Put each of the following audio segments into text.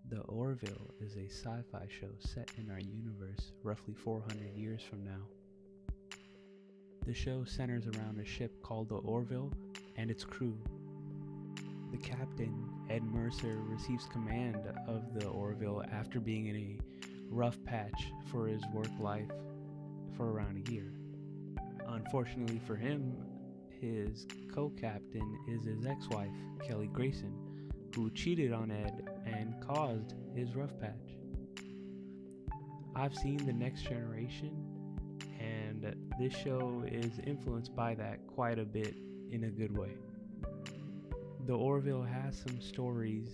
The Orville is a sci-fi show set in our universe roughly 400 years from now. The show centers around a ship called the Orville and its crew. The captain, Ed Mercer, receives command of the Orville after being in a rough patch for his work life for around a year. Unfortunately for him, his co-captain is his ex-wife, Kelly Grayson, who cheated on Ed and caused his rough patch. I've seen The Next Generation, and this show is influenced by that quite a bit in a good way. The Orville has some stories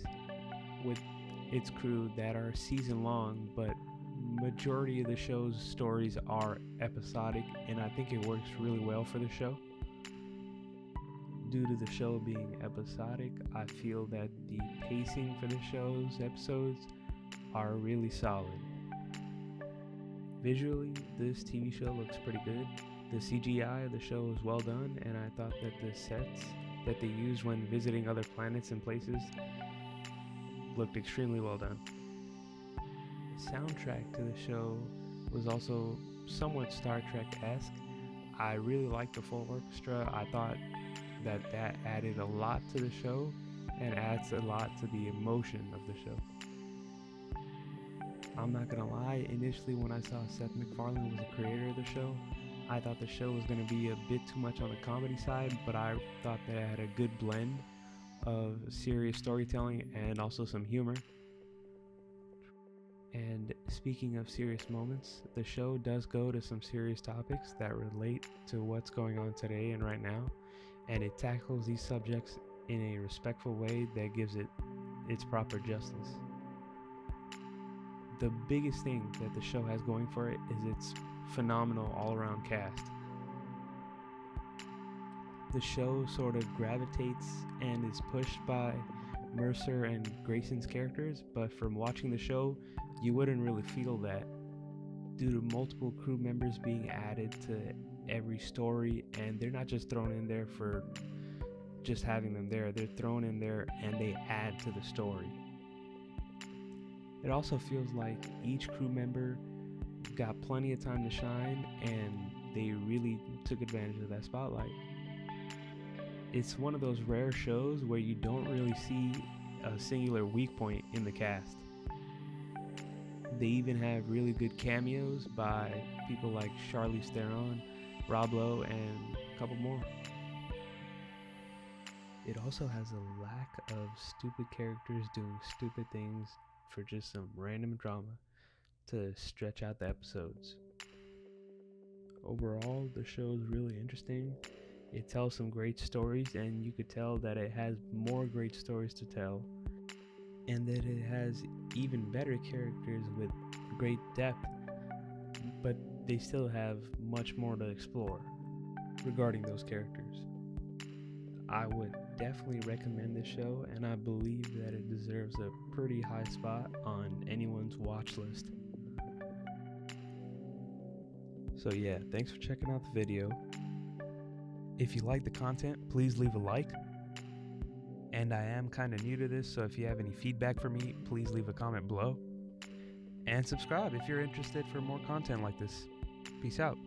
with its crew that are season long, but majority of the show's stories are episodic, and I think it works really well for the show. Due to the show being episodic, I feel that the pacing for the show's episodes are really solid. Visually, this TV show looks pretty good. The CGI of the show is well done, and I thought that the sets that they used when visiting other planets and places looked extremely well done. The soundtrack to the show was also somewhat Star Trek-esque. I really liked the full orchestra. I thought that added a lot to the show and adds a lot to the emotion of the show. I'm not gonna lie, initially when I saw Seth MacFarlane was the creator of the show, I thought the show was gonna be a bit too much on the comedy side, but I thought that it had a good blend of serious storytelling and also some humor. And speaking of serious moments, the show does go to some serious topics that relate to what's going on today and right now, and it tackles these subjects in a respectful way that gives it its proper justice. The biggest thing that the show has going for it is its phenomenal all-around cast. The show sort of gravitates and is pushed by Mercer and Grayson's characters, but from watching the show, you wouldn't really feel that due to multiple crew members being added to every story, and they're not just thrown in there for just having them there. They're thrown in there and they add to the story. It also feels like each crew member got plenty of time to shine, and they really took advantage of that spotlight. It's one of those rare shows where you don't really see a singular weak point in the cast. They even have really good cameos by people like Charlize Theron, Rob Lowe, and a couple more. It also has a lack of stupid characters doing stupid things for just some random drama to stretch out the episodes. Overall, the show is really interesting. It tells some great stories, and you could tell that it has more great stories to tell, and that it has even better characters with great depth, but they still have much more to explore regarding those characters. I would definitely recommend this show, and I believe that it deserves a pretty high spot on anyone's watch list. So yeah, thanks for checking out the video. If you like the content, please leave a like. And I am kind of new to this, so if you have any feedback for me, please leave a comment below. And subscribe if you're interested for more content like this. Peace out.